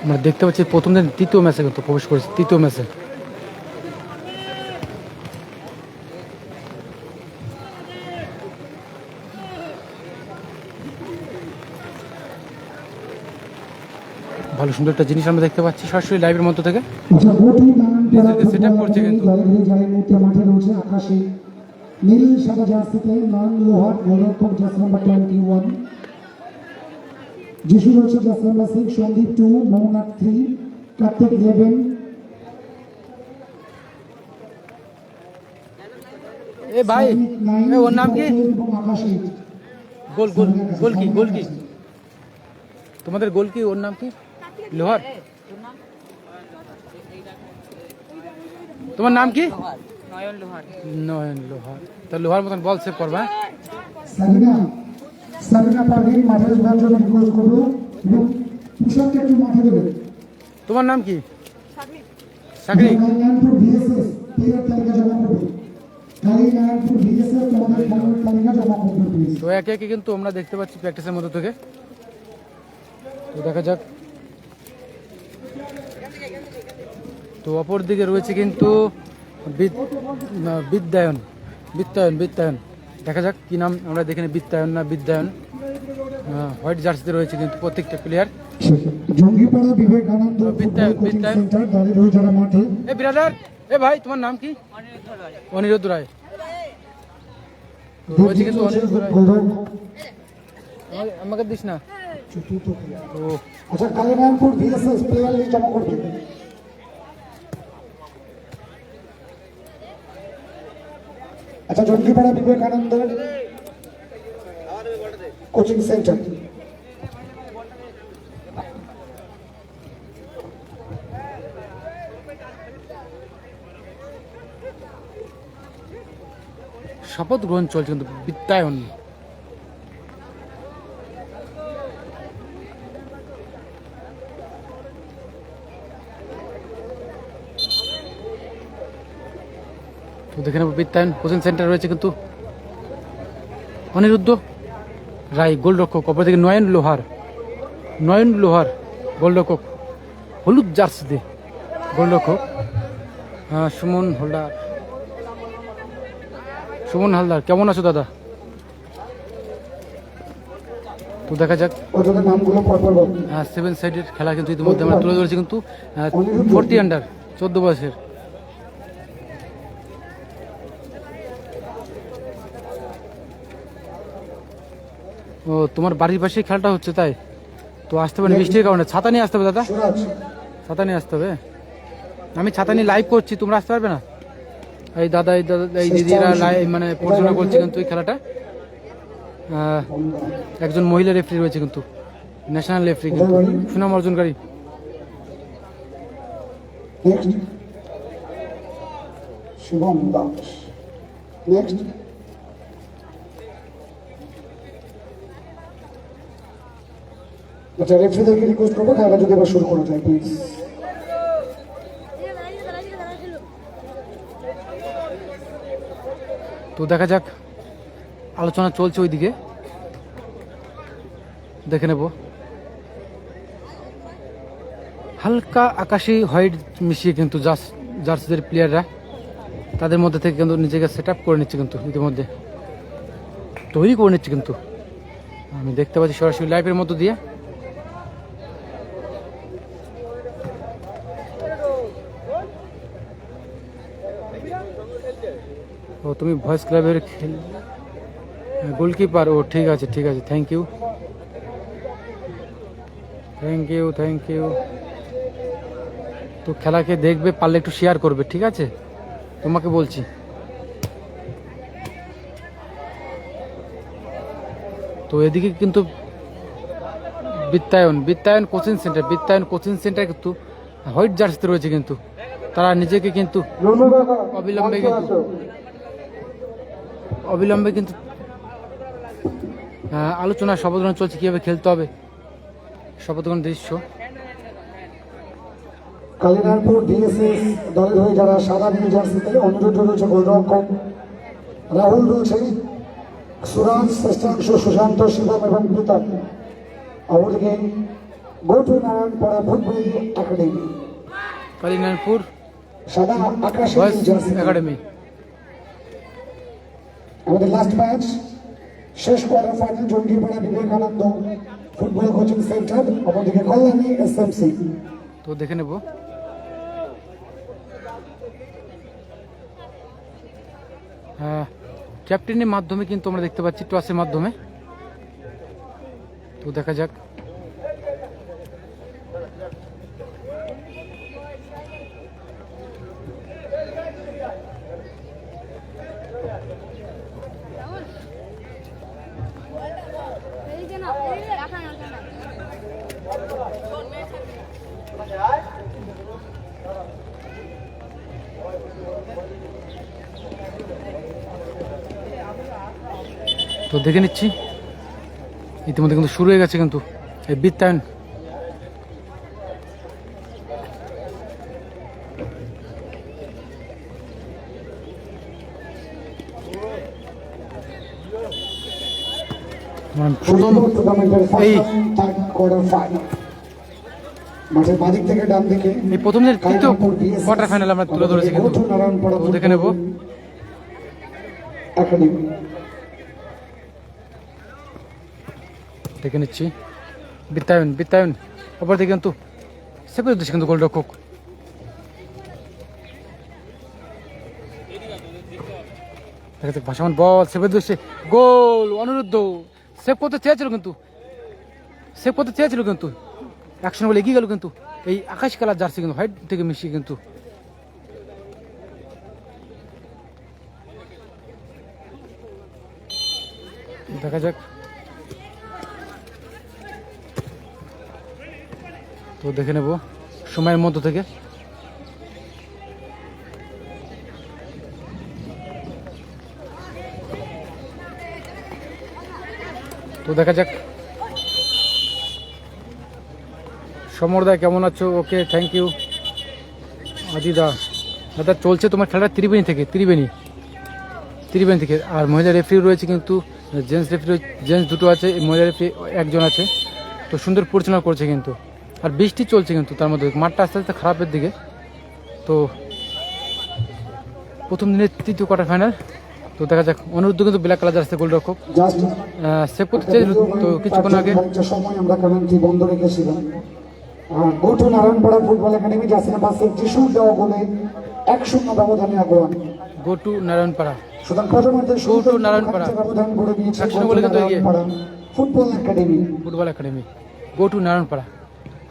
আমরা দেখতে পাচ্ছি প্রথম দিন তৃতীয় ম্যাচে কিন্তু প্রবেশ করেছে, তৃতীয় ম্যাচে। ভালো সুন্দর একটা জিনিস আমরা দেখতে পাচ্ছি সরাসরি লাইভের মধ্য থেকে। সেট আপ করছে কিন্তু আকাশে নীল সাদা জার্সিতে মান লোহার গোলরক্ষক জার্সি নাম্বার 21, যিশু রয়েছে জার্সি নাম্বার 6, সন্দীপ 2, মোহনাথ 3, কার্তিক 11। এ ভাই ওর নাম কি? আকাশে গোল গোল গোল কি গোল কি তোমাদের গোল কি? ওর নাম কি? লোহার। তোমার নাম কি? নয়ন লোহার। নয়ন লোহার। তা লোহার মতন বল সেভ করবা। সাবিনা পারভিন মাঠে যাওয়ার জন্য রিকোয়েস্ট করবো এবং পোশাকটা একটু মাঠে দেবে। তোমার নাম কি? সাকরি। কালিনারায়ণপুর ভিএসএস প্লেয়ার তালিকা জমা করবে। কালিনারায়ণপুর ভিএসএস তোমাদের খেলোয়াড় তালিকা জমা করবে প্লিজ। তো একে একে কিন্তু আমরা দেখতে পাচ্ছি প্র্যাকটিসের মধ্যে থেকে। তো দেখা যাক। তো অপর দিকে রয়েছে কিন্তু বিদ্যায়ন বিদ্যায়ন বিদ্যায়ন দেখা যাক কি নাম আমরা দেখে নিই, বিদ্যায়ন না বিদ্যায়ন। হোয়াইট জার্সিতে রয়েছে কিন্তু প্রত্যেকটা player. Jangipara Vivekananda Vidyayan coaching Vidyayan. Centre দাঁড়িয়ে রয়েছে যারা মাঠে। এ ব্রাদার, এ ভাই তোমার নাম কি? অনিরুদ্ধ রায়। তো রয়েছে কিন্তু অনিরুদ্ধ রায়। আমাকে দিস না। ও আচ্ছা, কালিনারায়ণপুর ভিএসএস প্লেয়ার লিস্ট জমা করবে। আচ্ছা, জঙ্গিপাড়া বিবেকানন্দ কোচিং সেন্টার। শপথ গ্রহণ চলছে কিন্তু বিদ্যায়ন। তো দেখে নেব বিদ্যায়ন কোচিং সেন্টার রয়েছে কিন্তু অনিরুদ্ধ রায় গোলরক্ষক, অপর দিকে নয়ন লোহার। নয়ন লোহার গোলরক্ষক, হলুদ জার্সিতে গোলরক্ষক। সুমন হালদার। সুমন হালদার, কেমন আছো দাদা? তো দেখা যাক। ওদের নামগুলো পরপর বল। 7 সাইডের খেলা কিন্তু ইতিমধ্যে আমরা তুলে ধরেছি কিন্তু 40 আন্ডার 14 বয়সের। ও তোমার বাড়ির পাশে খেলাটা হচ্ছে তাই? তো আসতে পারে বৃষ্টির কারণে। ছাতা নিয়ে আসতে হবে দাদা, সুরাজ ছাতা নিয়ে আসতে হবে। আমি ছাতা নিয়ে লাইভ করছি, তোমরা আসতে পারবে না? এই দাদা এই দাদা এই দিদিরা লাইভ মানে পরিচালনা করছে কিন্তু এই খেলাটা। একজন মহিলা রেফারি রয়েছে কিন্তু, ন্যাশনাল রেফারি কিন্তু, সুনাম অর্জনকারী। নেক্সট শুভম দাস। নেক্সট আচ্ছা, রেফারিদেরকে রিকোয়েস্ট করবো খেলাটা যদি এবার শুরু করা যায় প্লিজ। তো দেখা যাক, আলোচনা চলছে ওইদিকে, দেখে নেব। হালকা আকাশি হোয়াইট মিশিয়ে কিন্তু জার্সিদের প্লেয়াররা তাদের মধ্যে থেকে কিন্তু নিজেকে সেট আপ করে নিচ্ছে কিন্তু, ইতিমধ্যে তৈরি করে নিচ্ছে কিন্তু আমি দেখতে পাচ্ছি সরাসরি লাইভের মধ্য দিয়ে। ও তুমি ভয়েস ক্লাবের গোলকিপার? ও ঠিক আছে ঠিক আছে, thank you thank you thank you. তো খেলাকে দেখবে, পারলে একটু শেয়ার করবে, ঠিক আছে? তোমাকে বলছি। তো এদিকে কিন্তু বিদ্যায়ন কোচিং সেন্টার কিন্তু হোয়াইট জার্সিতে রয়েছে কিন্তু তারা নিজেকে কিন্তু অবিলম্বে কিন্তু আলোচনা শপথ গ্রহণ চলছে কিভাবে খেলতে হবে, শপথ গ্রহণ দৃশ্য। কালিনারায়ণপুর ডিএসএস দলের হয়ে যারা সাদা নীল জার্সিতে, অনুরোধ রয়েছে গোলরক্ষক রাহুল রয়েছে, সুরাজ, শ্রেষ্ঠাংশ, সুশান্ত, শিবম এবং বিতর্ক। অপরদিকে go to Narayanpara football academy. Kalinarayanpur সাদা আকাশি বয়েজ জার্সি একাডেমি। আমাদের লাস্ট ম্যাচ শেষ quarter final Jangipara Vivekananda football coaching centre, অপরদিকে কল্যাণী এসএমসি। তো দেখে নেব। হ্যাঁ, ক্যাপ্টেনের মাধ্যমে কিন্তু আমরা দেখতে পাচ্ছি, টসের মাধ্যমে। তো দেখা যাক। তো দেখে নিচ্ছি, ইতিমধ্যে কিন্তু শুরু হয়ে গেছে কিন্তু এই বিত্তায়ন। প্রথম এই মাঠের বাদিক থেকে ডান দিকে এই প্রথম দিনের তৃতীয় কোয়ার্টার ফাইনাল আমরা তুলে ধরেছি কিন্তু। তো দেখে নেব। একাডেমি দেখে নিচ্ছি বিত্তায়ন, বিত্তায়ন অপর দিকে কিন্তু সেপের উদ্দেশ্যে কিন্তু গোলরক্ষক। ভাসমান বল সেপের উদ্দেশ্যে, গোল। অনিরুদ্ধ সেভ করতে চেয়েছিল কিন্তু, সেভ করতে চেয়েছিল কিন্তু অ্যাকশন বলে এগিয়ে গেল কিন্তু এই আকাশ কালার জার্সি কিন্তু হোয়াইট থেকে মিশিয়ে কিন্তু। দেখা যাক। তো দেখে নেব সময়ের মধ্য থেকে। তো দেখা যাক। সমরদা কেমন আছো? ওকে, থ্যাংক ইউ। আদিদা দাদা, চলছে তোমার খেলাটা ত্রিবেণী থেকে, ত্রিবেণী থেকে। আর মহিলা রেফারি রয়েছে কিন্তু, জেন্টস রেফারি, জেন্টস দুটো আছে, মহিলা রেফারি একজন আছে। তো সুন্দর পরিচালনা করছে কিন্তু। আর বৃষ্টি চলছে কিন্তু তার মধ্যে, মাঠটা আস্তে আস্তে খারাপের দিকে। তো প্রথম দিনের তৃতীয় কোয়ার্টার ফাইনাল। তো দেখা যাক। অনিরুদ্ধ কিন্তু ব্ল্যাক কালার জার্সি গোলরক্ষক, সেভ করতে চেয়েছিল তো কিছুক্ষণ আগে। সময় আমরা কমেন্টটি বন্ধ রেখেছিলাম। Go to Narayanpara football academy jersey number 6 যিশুর দেওয়া গোলে 1-0 ব্যবধানে আগ্রহ। গো টু নারায়ণপাড়া, সুতরাং প্রথমার্ধে গো টু নারায়ণপাড়া ব্যবধান করে দিয়েছে 1-0 গোলে কিন্তু এগিয়ে football academy. Football academy go to Narayanpara.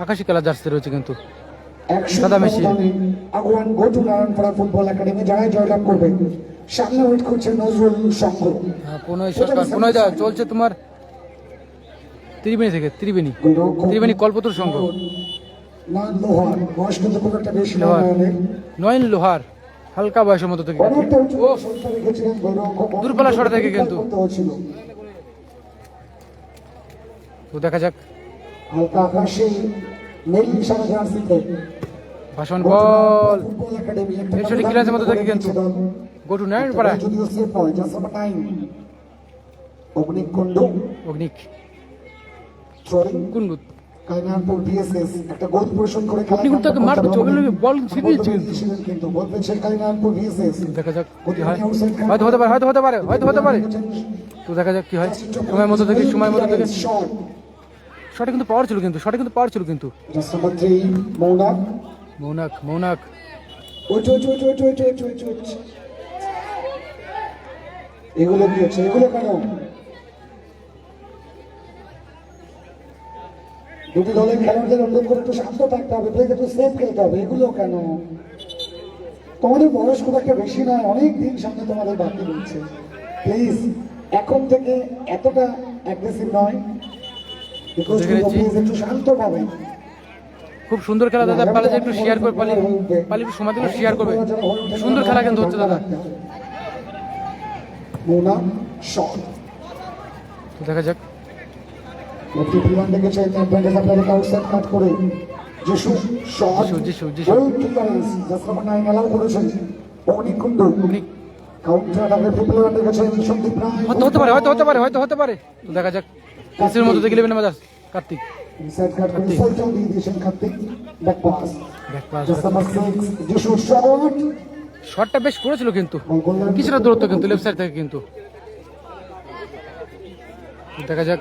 আকাশি কালার জার্সি রয়েছে কিন্তু, 1-0 সাদা মেশি। আগুয়ান go to Narayanpara football academy যারাই জয়লাভ করবে। সামনে ওয়েট করছে নজরুল সংঘ। পুনয় সরকার, পুনয় দা চলছে তোমার ত্রিবেণী থেকে, ত্রিবেণী কল্পতরু সংঘ। নয়ন লোহার বয়স কিন্তু খুব একটা বেশি নয়। নয়ন লোহার হালকা বয়সের মতো থেকে, অনেকটা উঁচু সংখ্যা রেখেছিলেন গোলরক্ষক। দূরপাল্লা শট থেকে কিন্তু। তো দেখা যাক। হালকা আকাশে নীল সাদা জার্সিতে ভাসমান বল ফুটবল একাডেমি এর সঠিক ক্লিয়ারেন্সের মতো থেকে কিন্তু গো টু নারায়ণপাড়া। যদিও সেভ হয় jersey number 9 Agnik Kundu. Agnik throwing Kundu, কাইনারপুর বিএসএস একটা গোল পরিশোধ করে খেলা। অগ্নিক তাকে মারবে, বল ছিনিয়ে দিচ্ছে কিন্তু গোল পেয়েছে কাইনারপুর বিএসএস। দেখা যাক কি হয়। হয়তো হতে পারে। তো দেখা যাক কি হয়। সময়ের মধ্যে থেকে শটে কিন্তু পাওয়ার ছিল কিন্তু, জার্সি নাম্বার 3 মৌনাক। মৌনাক ওইট। এগুলো কি হচ্ছে? এগুলো কেন? দুটি দলের খেলোয়াড়দের অনুরোধ করে একটু শান্ত থাকতে হবে, প্লেকে একটু সেফ খেলতে হবে। এগুলো কেন? তোমাদের বয়স খুব একটা বেশি নয়, অনেক দিন সামনে তোমাদের বাকি রয়েছে। প্লিজ এখন থেকে এতটা অ্যাগ্রেসিভ নয়, একটু শান্ত পাবে। খুব সুন্দর খেলা দাদা। পালে যে একটু শেয়ার করে, পালি একটু সময় দিলে শেয়ার করবে। সুন্দর খেলা কিন্তু হচ্ছে দাদা। মোনা শট। তো দেখা যাক। লেফটি প্লেয়ার দেখেছে অ্যাডভান্টেজ আপনাদের আউটসাইড কাট করে যিশু শট। যিশু গোল ক্লিয়ারেন্স জাস্ট নাম্বার 9 এলাও করেছেন অগ্নিক কুন্ডু। কাউন্টার আটাকে প্লেয়ার দেখেছেন সন্দীপ রায়। হতে পারে। তো দেখা যাক। এসের মধ্যে দেখে নেবেন কার্তিক। ইনসাইড কাট করে সাইডটাও দিয়ে দিয়েছেন Kartik. Back pass, back pass, just number 6 যিশুর শট। শটটা বেশ করেছিল কিন্তু কিছুটা দূরত্ব কিন্তু লেফট সাইড থেকে কিন্তু। দেখা যাক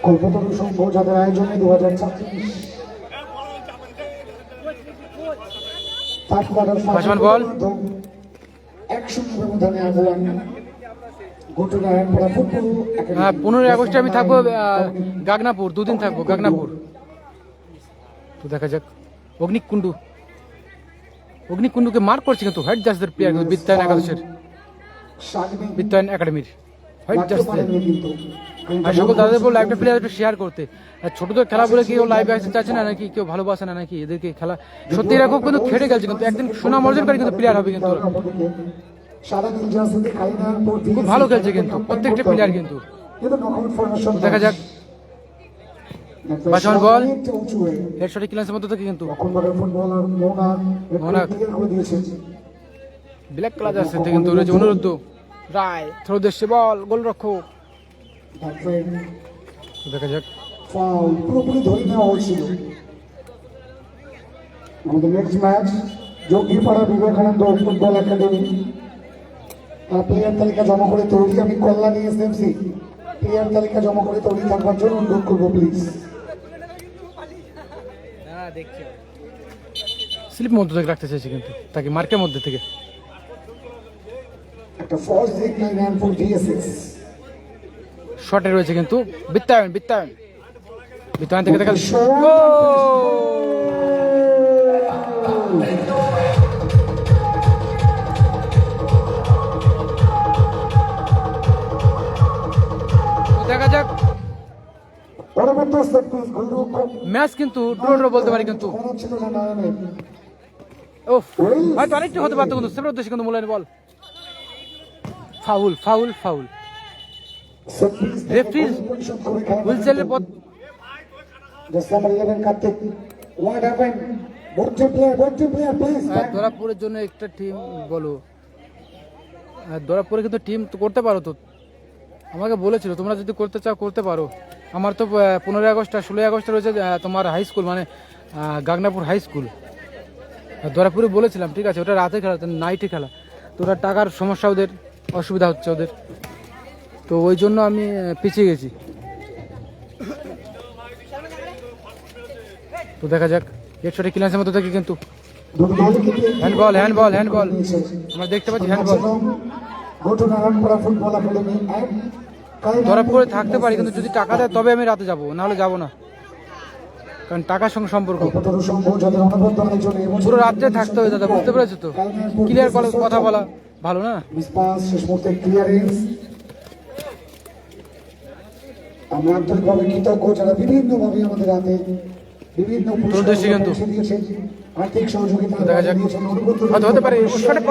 কল্পতরু সংঘ যাদের আয়োজনে 2026 থার্ড কোয়ার্টার ভাসমান বল। 1-0 ব্যবধানে আগুয়ান ঘটনা পড়া ফুটবল একাডেমি। 15 আগস্টে আমি থাকবো গাগনাপুর, দুদিন থাকবো গাগনাপুর। তো দেখা যাক অগ্নিকুণ্ডুকে মার্ক করছে কিন্তু হোয়াইট জার্সিদের প্লেয়ার কিন্তু বিদ্যায়ন একাদশের, শাগনি বিদ্যায়ন একাডেমির হোয়াইট মারতে জার্সি। পারেননি কিন্তু। আর সকল দাদাদের বল লাইভটা প্লেয়ার একটু শেয়ার করতে। আর ছোটদের খেলা বলে কেউ লাইভে আসতে চাচ্ছে না নাকি, কেউ ভালোবাসে না নাকি এদেরকে খেলা। সত্যি এরা খুব কিন্তু খেটে গেছে কিন্তু একদিন সুনাম অর্জনকারী কিন্তু প্লেয়ার হবে কিন্তু ওরা। সাদা নীল জার্সিতে কালিনার পর দিয়ে খুব ভালো খেলছে কিন্তু প্রত্যেকটা প্লেয়ার কিন্তু। কিন্তু নকআউট ফরমেশন দেখা যাক ভাসমান বল। অনেকটা উঁচু হয়ে হেডশটে ক্লিয়ারেন্সের মধ্যে থেকে কিন্তু তখনকার ফুটবলার মোনাক মোনাক। ক্লিয়ার করে দিয়েছে। ব্ল্যাক কালার জার্সি থেকে কিন্তু রয়েছে অনুরুদ্ধ রায়, থ্রো দেশে বল, গোলরক্ষক। তো দেখা যাক ফাউল পুরোপুরি ধরে নেওয়া হয়েছিল। আমাদের নেক্সট ম্যাচ যোগীপাড়া বিবেকানন্দ ফুটবল একাডেমি প্লেয়ার তালিকা জমা করে তৈরি। আমি কল্যাণী এসএমসি প্লেয়ার তালিকা জমা করে তৈরি থাকবার জন্য অনুরোধ করবো প্লিজ। স্লিপ মধ্যে থেকে রাখতে চাইছে কিন্তু তাকে মার্কের মধ্যে থেকে। একটা ফলস ডিক্লাইন অ্যান্ড ফর ডিএসএস শটে রয়েছে কিন্তু বিত্তায়ন থেকে দেখা দেখা যাক পরবর্তী সেট পিস গোলরক্ষক ম্যাচ কিন্তু ড্র বলতে পারি কিন্তু। মনে ছিল না নারায়ণের ওফ হয়তো আরেকটু হতে পারতো কিন্তু সেটার উদ্দেশ্যে কিন্তু মূল্যায়ন বল। ফাউল সেট পিস রেফারির পরিশোধ করে খেলা হুইলচেলের পথ। Just number 11 Kartik what happened both player please দরাপুরের জন্য একটা টিম বলো, দরাপুরে কিন্তু টিম তো করতে পারো তো, আমাকে বলেছিল তোমরা যদি করতে চাও করতে পারো। আমার তো 15 আগস্ট আর 16 আগস্টে রয়েছে তোমার হাই স্কুল মানে গাগনাপুর হাই স্কুল। দরাপুরে বলেছিলাম ঠিক আছে, ওটা রাতে খেলা নাইটে খেলা, তো ওটা টাকার সমস্যা, ওদের অসুবিধা হচ্ছে ওদের, তো ওই জন্য আমি পিছিয়ে গেছি। তো দেখা যাক হেডশটে ক্লিয়ারেন্সের মধ্যে থেকে কিন্তু হ্যান্ডবল আমরা দেখতে পাচ্ছি হ্যান্ডবল। ঘটনা রামপুরা ফুটবল একাডেমি দরাপুরে থাকতে পারি কিন্তু যদি টাকা দেয় তবে আমি রাতে যাবো, নাহলে যাবো না, কারণ টাকার সঙ্গে সম্পর্ক। পুরো রাত্রে থাকতে হবে দাদা, বুঝতে পেরেছো তো, ক্লিয়ার কথা বলা ভালো না। শেষ মুহূর্তে ক্লিয়ারেন্স। আমরা আন্তরিকভাবে কৃতজ্ঞ যারা বিভিন্নভাবে আমাদের হাতে বিভিন্ন আর্থিক সহযোগিতা দেখা যাক হয়তো হতে পারে, শটে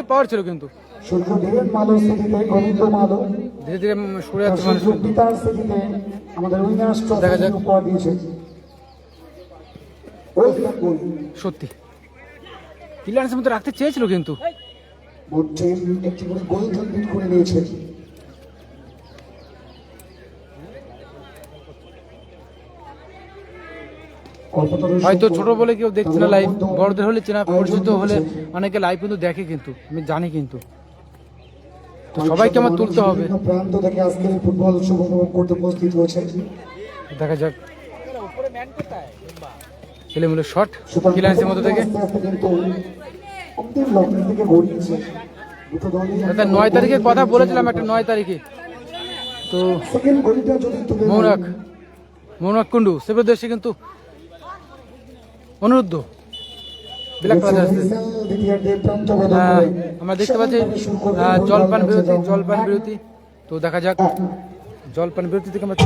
পাওয়ার ছিল কিন্তু শুল্ক দেবেন মালো সিটিতে গোবিন্দ মালো ধীরে ধীরে সরে যাচ্ছে মানুষ কিন্তু। পিতার সিটিতে আমাদের উইনার্স দেখা যাক। ট্রফি উপহার দিয়েছে। সত্যি ক্লিয়ারেন্সের মধ্যে রাখতে চেয়েছিল কিন্তু বোর্ডের একটি করে গোল কমপ্লিট করে নিয়েছে। হয়তো ছোট বলে কেউ দেখছে না লাইভ, বড়দের হলে চেনা পরিচিত হলে অনেকে লাইভ কিন্তু দেখে কিন্তু আমি জানি কিন্তু, তো সবাইকে আমার তুলতে হবে। প্রান্ত থেকে আজকের ফুটবল শুভ উপভোগ করতে উপস্থিত হয়েছে। দেখা যাক ছেলেমূলের শট ক্লিয়ারেন্সের মধ্যে থেকে। অন্তিম লগ্ন থেকে গড়িয়েছে দুটো দলই। 9 তারিখের কথা বলেছিলাম, একটা 9 তারিখে তো সেকেন্ড গলিটা যদি তুলে মৌনাক কুন্ডু সেবার দেশে কিন্তু অনুরুদ্ধ ব্ল্যাক কালার আমরা দেখতে পাচ্ছি জলপান বিরতি। তো দেখা যাক জলপান বিরতি থেকে আমরা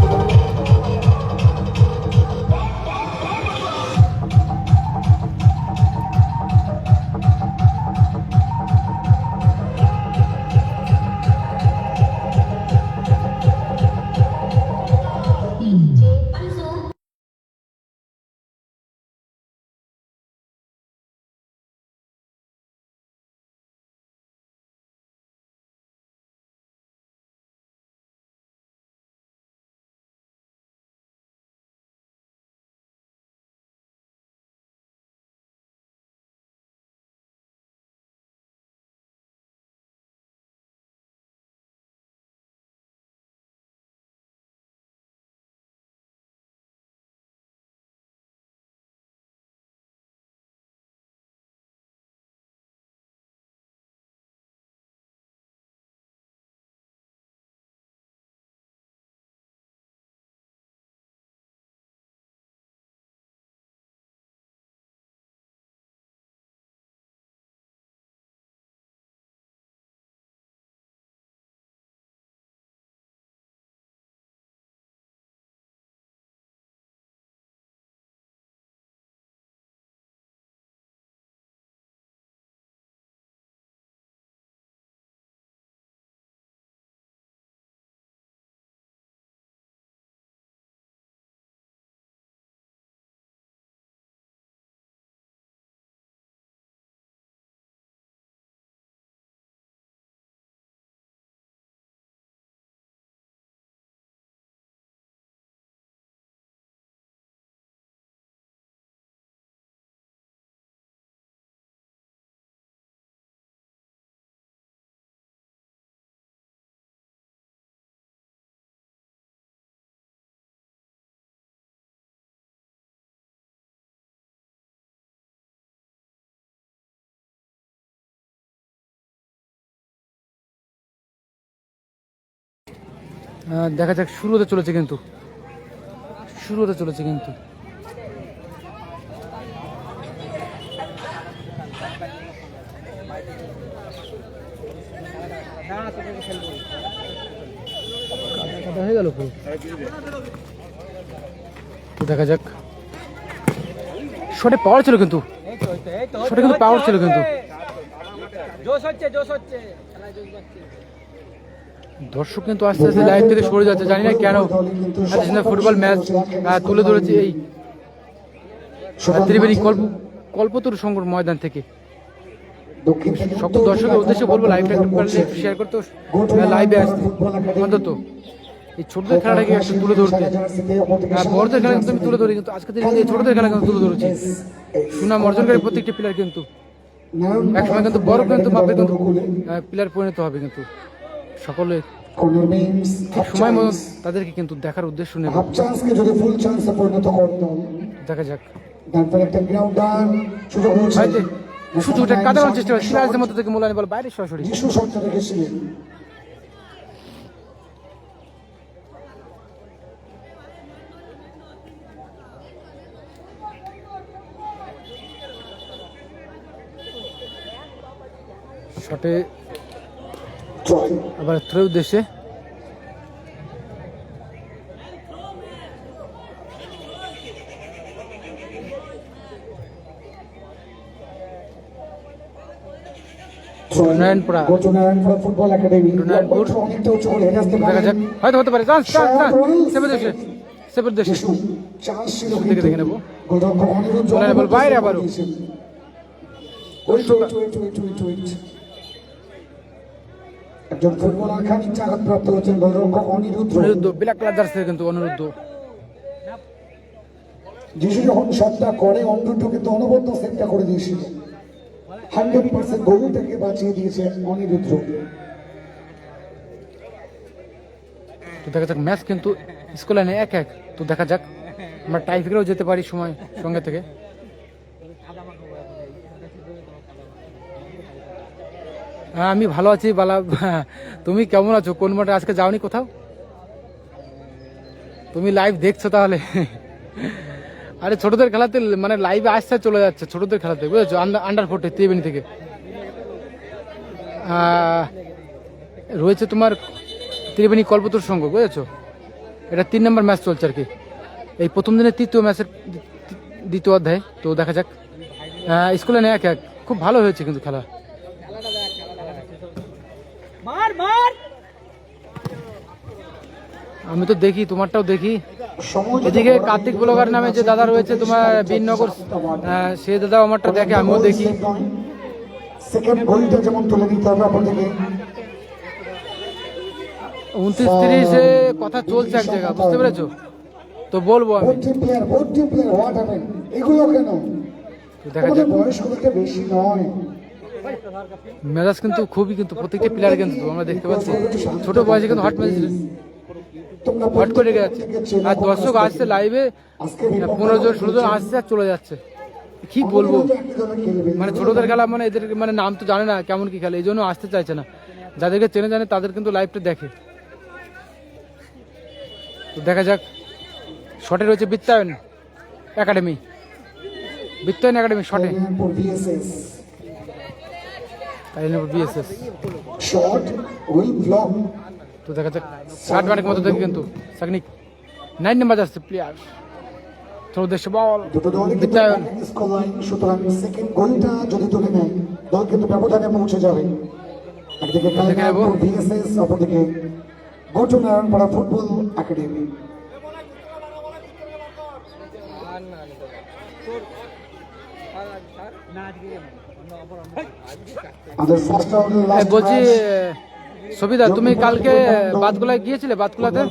দেখা যাক, শুরু হতে চলেছে কিন্তু, শুরু হতে চলেছে কিন্তু। হয়ে গেল পুরো। তো দেখা যাক, শটে পাওয়ার ছিল কিন্তু, শটে কিন্তু পাওয়ার ছিল কিন্তু। দর্শক কিন্তু আস্তে আস্তে লাইভ থেকে সরে যাচ্ছে, জানি না কেন। এত সুন্দর ফুটবল ম্যাচ তুলে ধরেছে এই ত্রিবেণী কল্পতরু সংঘর ময়দান থেকে। সকল দর্শকের উদ্দেশ্যে বলবো লাইভটা শেয়ার করতে, লাইভে আসতে অন্তত এই ছোটদের খেলাটাকে একটু তুলে ধরতে। বড়দের খেলা কিন্তু আমি তুলে ধরি, কিন্তু আজকে এই ছোটদের খেলা কিন্তু তুলে ধরেছি। সুনাম অর্জনকারী প্রত্যেকটি প্লেয়ার কিন্তু একসময় কিন্তু বড় কিন্তু মাপে কিন্তু প্লেয়ার পরিণত হবে, কিন্তু সকলে সময় মতো তাদেরকে কিন্তু দেখার উদ্দেশ্য নেব। দেখা যাক, সুযোগটা কাটানোর চেষ্টা করে সিরাজের মধ্যে থেকে মোলানি বল বাইরে সরাসরি। শটে আবার থ্রোর উদ্দেশ্যে ফুটবল একাডেমি দেখা যাক, হয়তো হতে পারে চান্স, সেভের দেশে দেখে নেবো বল বাইরে। আবারও একজন ফুটবলার খানিকটা আঘাতপ্রাপ্ত হচ্ছেন, গোলরক্ষক অনিরুদ্ধ। ব্ল্যাক কালার জার্সি কিন্তু অনিরুদ্ধ। যিশু যখন শটটা করে অনিরুদ্ধ কিন্তু অনবদ্য সেটটা করে দিয়েছিল, 100% গোলটাকে বাঁচিয়ে দিয়েছে অনিরুদ্ধ। তো দেখা যাক, ম্যাচ কিন্তু স্কোর লাইনে 1-1। তো দেখা যাক, আমরা টাই ব্রেকেও যেতে পারি সময় সঙ্গে থেকে। হ্যাঁ, আমি ভালো আছি বালা। তুমি কেমন আছো? কোন মাঠে আজকে যাওনি কোথাও? তুমি লাইভ দেখছো তাহলে? আরে ছোটদের খেলাতে মানে লাইভে আসতে চলে যাচ্ছে, ছোটদের খেলাতে বুঝেছো, আন্ডার 40 ত্রিবেণী থেকে রয়েছে তোমার ত্রিবেণী কল্পতরু সংঘ, বুঝেছো। এটা 3 নম্বর ম্যাচ চলছে আর কি, এই প্রথম দিনের 3য় ম্যাচের 2য় অধ্যায়। তো দেখা যাক, স্কুলে 1-1 খুব ভালো হয়েছে কিন্তু খেলা। আমি তো দেখি, তোমারটাও দেখি। এদিকে কার্তিক ব্লগার নামে যে দাদা রয়েছে তোমার বীরনগর, সে দাদা আমারটা দেখে, আমিও দেখি। সেকেন্ড গোলটা যেমন তুলে দিতে হবে আপনাদেরকে। 29-30 কথা চলছে এক জায়গা, বুঝতে পেরেছো? তো বলবো আমি, এগুলো কেন দেখা যাক। বয়স্কদেরকে বেশি নয়, মেজাজ কিন্তু খুবই, কিন্তু প্রত্যেকটা প্লেয়ার কিন্তু আমরা দেখতে পাচ্ছি ছোট বয়সে কিন্তু হট করে গেছে। আর দর্শক আসছে লাইভে 15 জন 16 জন আসছে আর চলে যাচ্ছে। কি বলবো, মানে ছোটদের খেলা, মানে এদের মানে নাম তো জানে না কেমন কি খেলে, এই জন্য আসতে চাইছে না। যাদেরকে চেনে জানে তাদের কিন্তু লাইভটা দেখে। তো দেখা যাক, শটে রয়েছে বিত্তায়ন একাডেমি, শটে বিএসএস। তো দেখা যাক, 60 মানের মতো দেখি কিন্তু সাকনিক 9 নাম্বার যাচ্ছে প্লেয়ার, তোর উদ্দেশ্যে বল বিত্তায়ন। সুতরাং সেকেন্ড গোলটা যদি তুলে নেয় দল কিন্তু ব্যবধানে পৌঁছে যাবে। একদিকে কালিকাপুর বিএসএস, অপরদিকে গৌতম নারায়ণপাড়া ফুটবল একাডেমি। বলছি সবিতা, তুমি কালকে বাতকুলায় গিয়েছিলে? বাতকুলাতে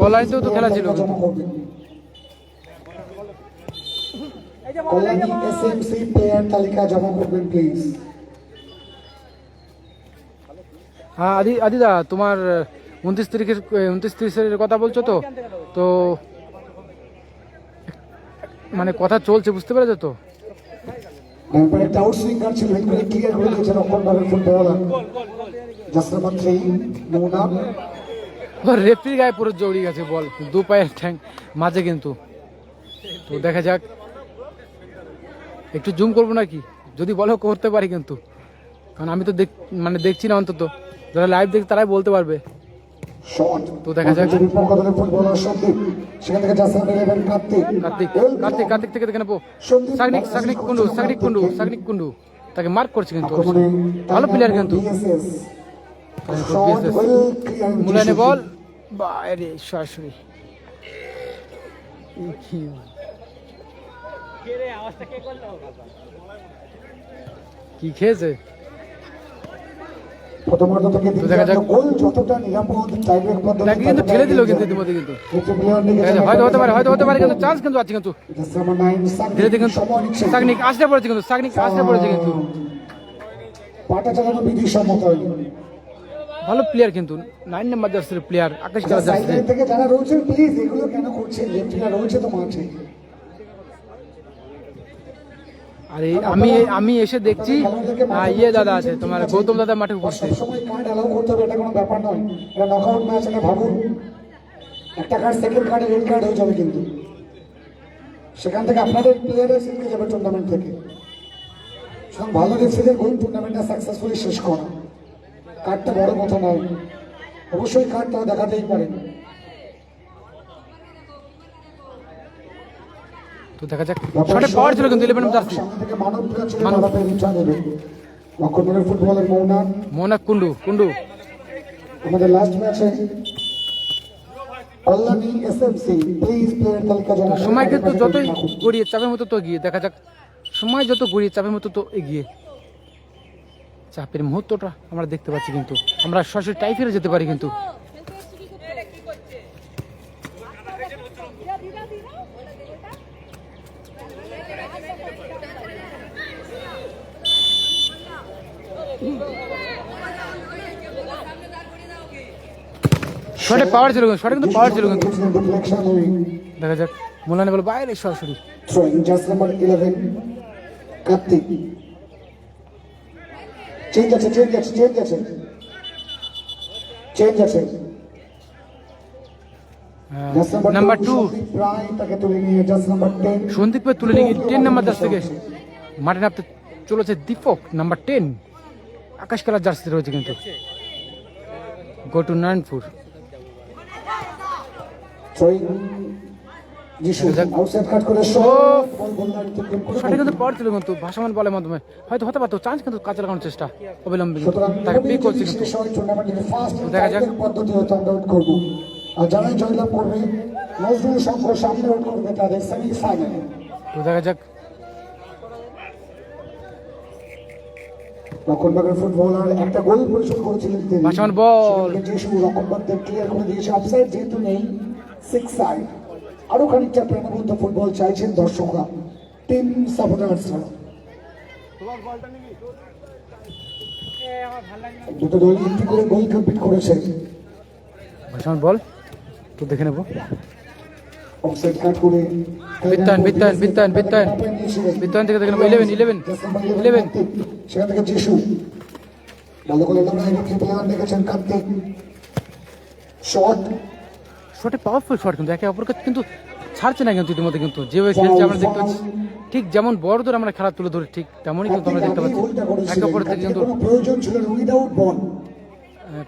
কল্যাণীতেও তো খেলা ছিল। হ্যাঁ আদিদা, তোমার 29-30 কথা বলছো তো? তো মানে কথা চলছে, বুঝতে পেরেছো তো? Just number 3 Mona. রেফরির গায়ে পুরো জড়িয়ে গেছে বল, দু পায়ের ঠ্যাং মাঝে কিন্তু। তো দেখা যাক, একটু জুম করবো নাকি, যদি বলো করতে পারি কিন্তু, কারণ আমি তো দেখছি না, অন্তত যারা লাইভ দেখছে তারাই বলতে পারবে। শট তো দেখা যাক। ফুটবলার সন্দীপ, সেখান থেকে জাস্ট নাম্বার 11 কার্তিক। কার্তিক থেকে দেখে নেবো। সাগনিক কুন্ডু তাকে মার্ক করছে কিন্তু, ভালো প্লেয়ার কিন্তু। মূল্যায়নে বল বাইরে সরাসরি। কি খেয়েছে প্রথমার্ধ থেকে দেখা যাক। গোল যতটা নিরাপদ টাইব্রেক পদ্ধতি তাকে কিন্তু ঠেলে দিল কিন্তু ইতিমধ্যে কিন্তু। হয়তো হতে পারে কিন্তু, চান্স কিন্তু আছে কিন্তু। ধীরে ধীরে কিন্তু সাগনিক আসতে পড়েছে কিন্তু, পাটা চালানো বিধি সম্মত। ভালো প্লেয়ার কিন্তু, 9 নাম্বার জার্সির প্লেয়ার, আকাশ কালার জার্সি থেকে যারা রয়েছে প্লিজ এগুলো কেন করছেন, লেফটিরা রয়েছে তো মাঠে। আরে আমি এসে দেখছি দাদা আছে তোমার, গৌতম দাদা মাঠে উপস্থিত। সবসময় কার্ড অ্যালাউ করতে হবে এটা কোনো ব্যাপার নয়, এটা নকআউট ম্যাচ। এটা ভাবুন, একটা কার্ড সেকেন্ড কার্ডে রেড কার্ড হয়ে যাবে কিন্তু, সেখান থেকে আপনাদের প্লেয়াররা ছিটকে যাবে টুর্নামেন্ট থেকে। সুতরাং ভালো রেফারিদের গোল টুর্নামেন্টটা সাকসেসফুলি শেষ করা, কার্ডটা বড় কথা নয়, অবশ্যই কার্ডটা দেখাতেই পারেন। তো দেখা যাক, শটে পাওয়ার ছিল কিন্তু 11 জার্সি। সামনে থেকে মানবরা ছিল, তারা পেয়ে রিটার্ন নেবে। লক্ষণের ফুটবলের মৌনা কুন্ডু আমাদের লাস্ট ম্যাচে কল্যাণী এসএমসি প্লিজ প্লেয়ার তালিকা জানা। সময় কিন্তু যতই গড়িয়ে চাপের মতো তো এগিয়ে, দেখা যাক সময় যত গড়িয়ে চাপের মতো তো এগিয়ে। চাপের মুহূর্তটা আমরা দেখতে পাচ্ছি কিন্তু, আমরা সরাসরি টাইফেরে যেতে পারি কিন্তু। শটে পাওয়ার ছিল কিন্তু, দেখা যাক। মূল্যায়নে বল বাইরে সরাসরি। Just number 11 Kartik. চেঞ্জ আছে। নাম্বার 2 প্রায় তাকে তুলে নিয়ে জাস্ট নাম্বার 10 সন্দীপকে তুলে নিয়ে 10 নাম্বার জার্সি থেকে মাঠে নামতে চলেছে দীপক, নাম্বার 10 আকাশ কালার জার্সি রয়েছে কিন্তু। Go to Narayanpur. সঠিক কিন্তু পাওয়ার ছিল কিন্তু, ভাসমান বলের মাধ্যমে হয়তো হতে পারতো চান্স, কিন্তু কাজে লাগানোর চেষ্টা অবিলম্বে তাকে পে করছে কিন্তু। দেখা যাক। আর যারাই জয়লাভ করবে নজরুল সংঘ সামনে আউট করবে তাদের সেমিফাইনালে। তো দেখা যাক। রক্ষণবাগের ফুটবলার একটা গোল পরিশোধ করেছিলেন তিনি। ভাসমান বল রক্ষণবাগদের ক্লিয়ার করে দিয়েছে, অফসাইড যেহেতু নেই, 6 সাইড। আরো খানিকটা প্রাণবন্ত ফুটবল চাইছেন দর্শকরা, টিম সাপোর্টার্সরা। দুটো দল একটি করে গোল কমপ্লিট করেছে। ভাসমান বল তো দেখে নেব। অফসাইড কাট করে বিত্তান থেকে দেখে নেব। 11 সেখান থেকে যিশু ভালো করে প্লেয়ার দেখেছেন কার্তিক। শটে পাওয়ারফুল শট কিন্তু, একে অপরকে কিন্তু ছাড়ছে না কিন্তু ইতিমধ্যে কিন্তু। যেভাবে খেলছে আমরা দেখতে পাচ্ছি, ঠিক যেমন বড়দের আমরা খেলা তুলে ধরি ঠিক তেমনই কিন্তু আমরা দেখতে পাচ্ছি একে অপরের থেকে কিন্তু। প্রয়োজন ছিল উইদাউট বল।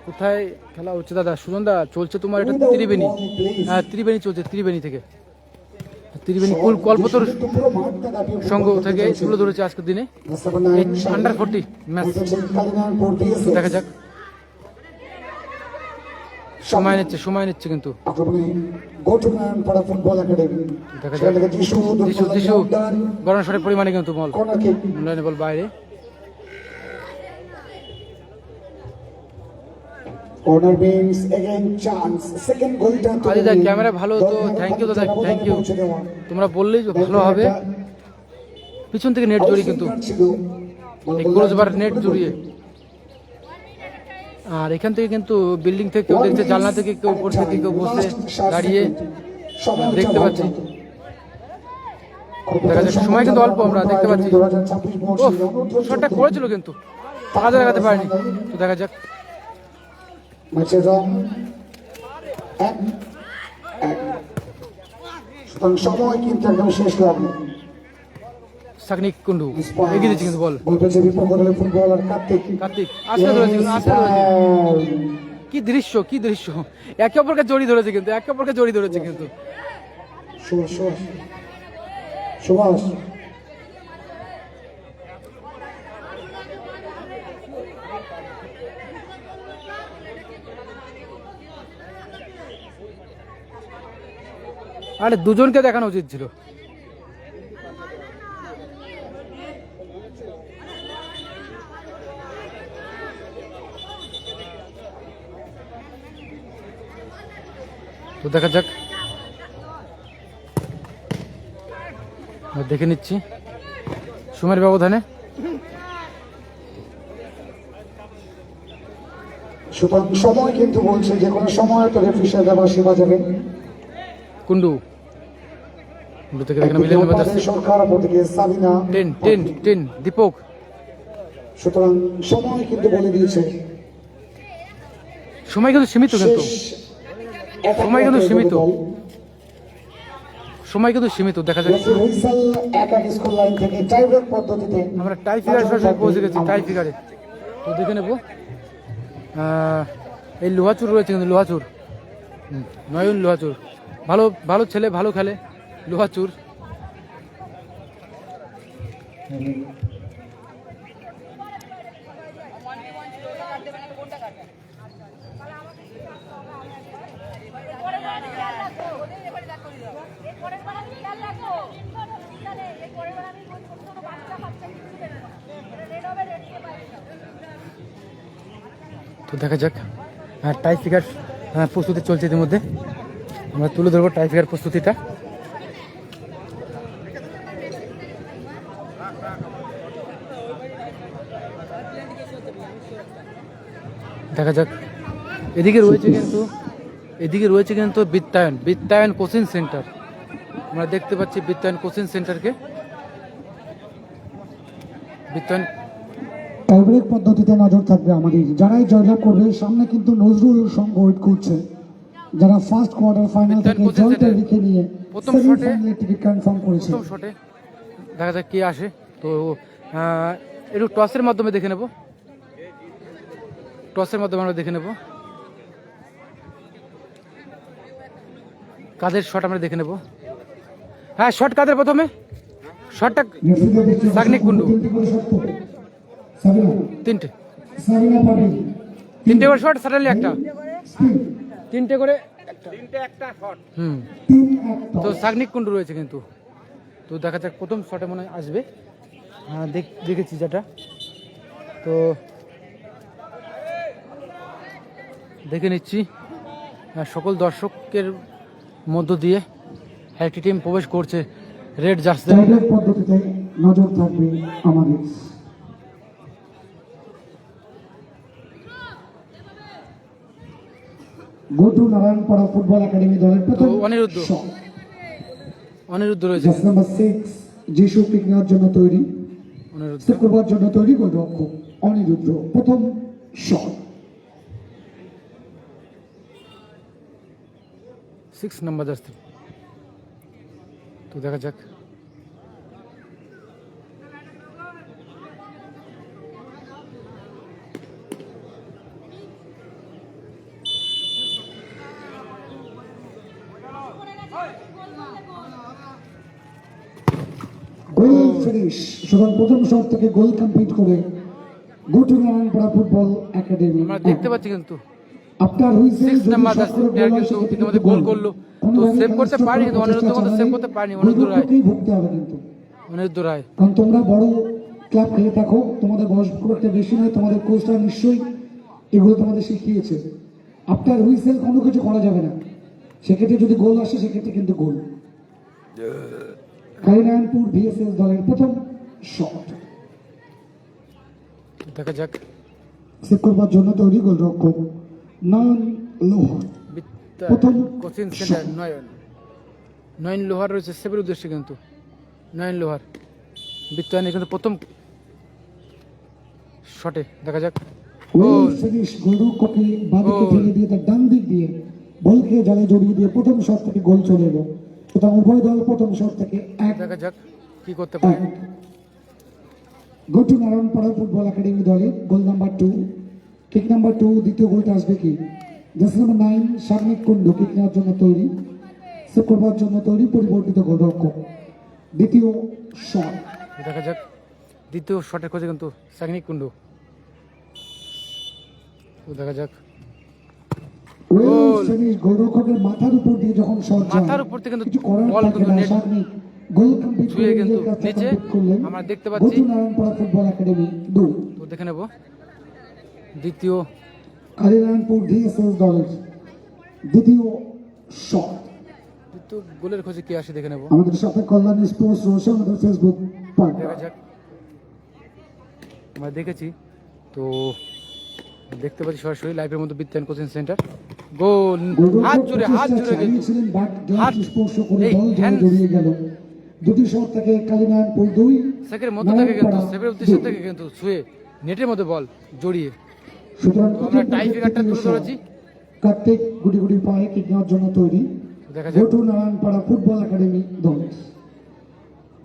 কোথায় খেলা হচ্ছে দাদা? সুজন দা, চলছে তোমার এটা ত্রিবেণী। হ্যাঁ, ত্রিবেণী চলছে, ত্রিবেণী থেকে, ত্রিবেণী কুল কল্পতর সংঘ থেকে তুলে ধরেছে আজকের দিনে আন্ডার 40 ম্যাচ। দেখা যাক, সময় নিচ্ছে কিন্তু। দেখা যাক। যিশু গরম শটের পরিমাণে কিন্তু বল বল বাইরে। ক্যামেরা ভালো তো, থ্যাংক ইউ দাদা, থ্যাংক ইউ। তোমরা বললেই ভালো হবে। পিছন থেকে নেট জড়িয়ে কিন্তু, নেট জড়িয়ে। আর এখান থেকে কিন্তু বিল্ডিং থেকে কেউ দেখছে, জানলা থেকে কেউ উপর থেকে কেউ বসে দাঁড়িয়ে দেখতে পাচ্ছি। দেখা যাচ্ছে সময় কিন্তু অল্প, আমরা দেখতে পাচ্ছি। শটটা করেছিল কিন্তু কাজে লাগাতে পারেনি। তো দেখা যাক। ম্যাচের রং 1-1। সুতরাং সময় কিন্তু একদম শেষ লগ্নে। সাকনিক কুন্ডু এগিয়ে দিচ্ছে কিন্তু বল। বল পেয়েছে বিপক্ষ দলের ফুটবলার কার্তিক। কার্তিক আস্তে ধরেছে কিন্তু, আস্তে ধরেছে। কি দৃশ্য, কি দৃশ্য! একে অপরকে জড়িয়ে ধরেছে কিন্তু, একে অপরকে জড়িয়ে ধরেছে কিন্তু। সুভাষ সুভাষ সুভাষ আরে দুজনকে দেখানো উচিত ছিল। তো দেখা যাক, দেখে নিচ্ছি সময়ের ব্যবধানে। সুতরাং সময় কিন্তু বলছে যে কোনো সময় তো রেফারি সাহেব আবার সীমা যাবেন। কুন্ডু কুন্ডু থেকে দেখেন মিলেন বাজাচ্ছে। সরকার অপরদিকে সাবিনা 10 দীপক। সুতরাং সময় কিন্তু বলে দিয়েছে সময় কিন্তু সীমিত, কিন্তু সময় কিন্তু সীমিত, সময় কিন্তু সীমিত। দেখা যাচ্ছে স্কুল লাইন থেকে টাইব্রেক পদ্ধতিতে আমরা টাই ফিগার সরাসরি পৌঁছে গেছি, টাই ফিগারে। তো দেখে নেব, এই লোহাচুর রয়েছে কিন্তু, লোহাচুর নয়ন লোহাচুর ভালো ভালো ছেলে, ভালো খেলে লোহাচুর। তো দেখা যাক, টাই ফিগার প্রস্তুতি চলছে ইতিমধ্যে। আমরা তুলে ধরবো টাই ফিগার প্রস্তুতিটা। দেখা যাক, এদিকে রয়েছে কিন্তু বিত্তায়ন কোচিং সেন্টার। আমরা দেখতে পাচ্ছি বিত্তায়ন কোচিং সেন্টারকে। বিত্তায়ন টাইব্রেক পদ্ধতিতে নজর থাকবে আমাদের, যারাই জয়লাভ করবে। সামনে কিন্তু নজরুল সংঘ ওয়েট করছে, যারা ফার্স্ট কোয়ার্টার ফাইনাল থেকে জয়টা লিখে নিয়ে সেমিফাইনালের টিকিট কনফার্ম করেছে। প্রথম শটে দেখা যাক কে আসে। তো একটু টসের মাধ্যমে দেখে নেব, টসের মাধ্যমে আমরা দেখে নেব কাদের শট আমরা দেখে নেব। হ্যাঁ, শট কাদের প্রথমে? শটটা সাকনিক কুন্ডু। তিনটে করে শট, সাডেনলি একটা, তিনটে করে একটা শট। তো সাকনিক কুন্ডু রয়েছে কিন্তু। তো দেখা যাক প্রথম শটে মনে হয় আসবে। হ্যাঁ, দেখেছি যেটা। তো দেখে নিচ্ছি সকল দর্শকের মধ্য দিয়ে একটি টিম প্রবেশ করছে রেড জার্সি পদ্ধতিতে নজর থাকবে আমাদের। গোটু নারায়ণপাড়া ফুটবল একাডেমি দলের প্রথম অনিরুদ্ধ রয়েছে, নাম্বার 6 যিশু পিক নেওয়ার জন্য তৈরি, সেভ করবার জন্য তৈরি গোলরক্ষক অনিরুদ্ধ। প্রথম শট 6 নাম্বার জার্সি। তো দেখা যাক, গোল ফিনিশ। সুতরাং প্রথম শট থেকে গোল কমপ্লিট করে গোটু নারায়ণপাড়া ফুটবল একাডেমি। আমরা দেখতে পাচ্ছি কিন্তু আপনার হুইসেল 6 নাম্বার জার্সি প্লেয়ার কিন্তু ইতিমধ্যে গোল করলো। তো সেভ করতে পারেনি, কিন্তু অনিরুদ্ধ কিন্তু সেভ করতে পারেনি। অনিরুদ্ধ রায়, ভুগতে হবে কিন্তু, অনিরুদ্ধ রায়। কারণ তোমরা বড় ক্লাব খেলে থাকো, তোমাদের বয়স খুব একটা বেশি নয়, তোমাদের কোচটা নিশ্চয়ই এগুলো তোমাদের শিখিয়েছে। আপনার হুইসেল কোনো কিছু করা যাবে না, সেক্ষেত্রে যদি গোল আসে সেক্ষেত্রে কিন্তু গোল। কালিনারায়ণপুর ভিএসএস দলের প্রথম শট দেখা যাক, সেভ করবার জন্য তৈরি গোলরক্ষক নয়ন লোহার। প্রথম কোচিং সেন্টার নয়ন লোহার রয়েছে সেভের উদ্দেশ্যে কিন্তু। নয়ন লোহার বিত্তায়নের কিন্তু প্রথম শটে দেখা যাক ওয়েল ফিনিশ, গোলরক্ষককে বাদিকে ঠেলে দিয়ে তার ডান দিক দিয়ে বলকে জালে জড়িয়ে দিয়ে প্রথম শট থেকে গোল চলে এলো। সুতরাং উভয় দল প্রথম শট থেকে এক দেখা যাক কি করতে পারে। গো টু নারায়ণপাড়া ফুটবল একাডেমি দলের গোল নাম্বার 2, কিক নাম্বার 2। দ্বিতীয় গোলটা আসবে কি? Jersey number 9 Sagnik Kundu kick নেওয়ার জন্য তৈরি, সেভ করবার জন্য তৈরি পরিবর্তিত গোলরক্ষক। দ্বিতীয় শট, দেখা যাক দ্বিতীয় শটের খোঁজে কিন্তু সাগনিক কুন্ডু। তো দেখা যাক ওয়েল ফিনিশ, গোলরক্ষকের মাথার উপর দিয়ে যখন শট যায় মাথার উপর থেকে কিন্তু কিছু করার বল থাকে কিন্তু না, নেট সাগনিক গোল কমপ্লিট ছুঁয়ে করে কিন্তু নিজের কাজটা নিচে কমপ্লিট করলেন। আমরা দেখতে গো পাচ্ছি। টু নারায়ণপাড়া ফুটবল একাডেমি 2, তো দেখে নেব দ্বিতীয় কালীনারায়ণপুর ডিএসএস দলের দ্বিতীয় শট। দ্বিতীয় গোলের খোঁজে কি আসে দেখে নেব। আমাদের সাথে কল্যাণী স্পোর্টস রয়েছে, আমাদের ফেসবুক পার্ট। দেখা যাক আমরা দেখেছি তো দেখতে পাচ্ছি সরাসরি লাইভের মধ্যে বিদ্যায়ন কোচিং সেন্টার। গোল হাত জুড়ে কিন্তু হাত এই হ্যান্ড দুটি শট থেকে কালীনারায়ণপুর 2, সেকের মধ্যে থেকে কিন্তু সেভের উদ্দেশ্য থেকে কিন্তু ছুঁয়ে নেটের মধ্যে বল জড়িয়ে সুতরাং তো আমরা টাই ফিগারটা তুলে ধরেছি। কার্তিক গুটি গুটি পায়ে কিক নেওয়ার জন্য তৈরি। দেখা গো যাক টু নারায়ণপাড়া ফুটবল একাডেমি দল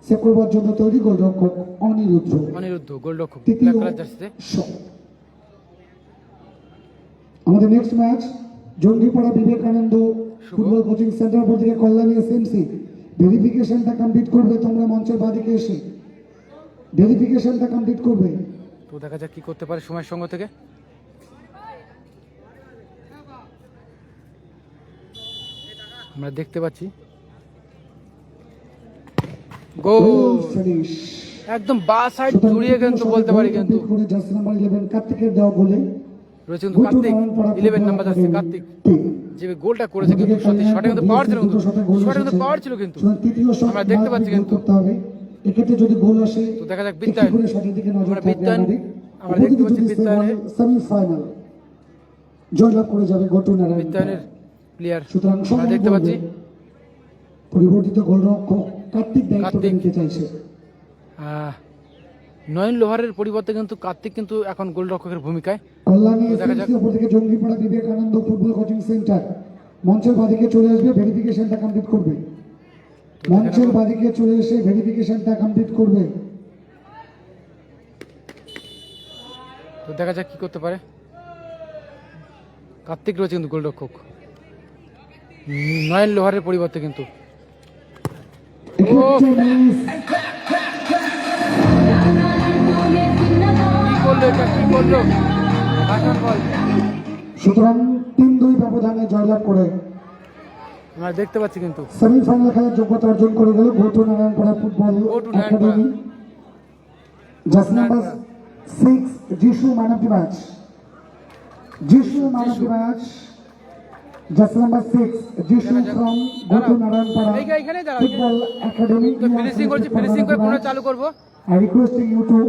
সেভ করবার জন্য তৈরি গোলরক্ষক অনিরুদ্ধ গোলরক্ষক তৃতীয় ব্ল্যাক কালার জার্সিতে। শট। আমাদের next match Jangipara Vivekananda football coaching centre পর থেকে কল্যাণী এসএমসি। ভেরিফিকেশনটা কমপ্লিট করবে তোমরা মঞ্চের বাদিকে এসে ভেরিফিকেশনটা কমপ্লিট করবে। তো দেখা যাক কি করতে পারে সময়ের সঙ্গ থেকে। আমরা দেখতে পাচ্ছি গোল ফিনিশ, একদম বা সাইড জুড়িয়ে কিন্তু বলতে পারি কিন্তু জার্সি নাম্বার 11 কার্তিকের দেওয়া গোলে রয়েছে কিন্তু কার্তিক 11 নাম্বার জার্সি কার্তিক যে গোলটা করেছে কিন্তু শটে কিন্তু পাওয়ার ছিল কিন্তু শটে কিন্তু পাওয়ার ছিল কিন্তু আমরা দেখতে পাচ্ছি কিন্তু। এক্ষেত্রে যদি গোল আসে তো দেখা যাক বিদ্যায়ন শটের দিকে নজর আমরা থাকবে বিদ্যায়ন আমাদের। আমরা দেখতে পাচ্ছি বিদ্যায়নের সেমিফাইনাল জয়লাভ করে যাবে গো টু নারায়ণপাড়া। বিদ্যায়নের প্লেয়ার সুতরাং আমরা দেখতে পাচ্ছি পরিবর্তিত গোলরক্ষক কার্তিক দায়িত্ব কার্তিক। নিতে চাইছে। নয়ন লোহারের পরিবর্তে কিন্তু কার্তিক কিন্তু এখন গোলরক্ষকের ভূমিকায়। কল্যাণী তো দেখা যাক। এসএমসি উপর থেকে Jangipara Vivekananda football coaching centre মঞ্চের বাদিকে চলে আসবে, ভেরিফিকেশনটা কমপ্লিট করবে। মঞ্চের বাদিকে চলে এসে ভেরিফিকেশনটা কমপ্লিট করবে। তো দেখা যাক কি করতে পারে। কার্তিক রয়েছে কিন্তু গোলরক্ষক নয়ন লোহারের পরিবর্তে কিন্তু। এক্ষেত্রে মিস, কি করলো এটা, কি করলো বাটন বল। সুতরাং 3-2 ব্যবধানে জয়লাভ করে আমরা দেখতে পাচ্ছি কিন্তু সেমিফাইনাল খেলার যোগ্যতা অর্জন করে গেল go to Narayanpara football go to Narayanpara. Academy. Jersey number 6 Jishu man of the match, Jishu man of the match. Jersey number 6 Jishu from go to Narayanpara এইখানে দাঁড়াও, ফুটবল একাডেমি। ফিনিশিং করছি, ফিনিশিং করে পুনः চালু করবো। I requesting you to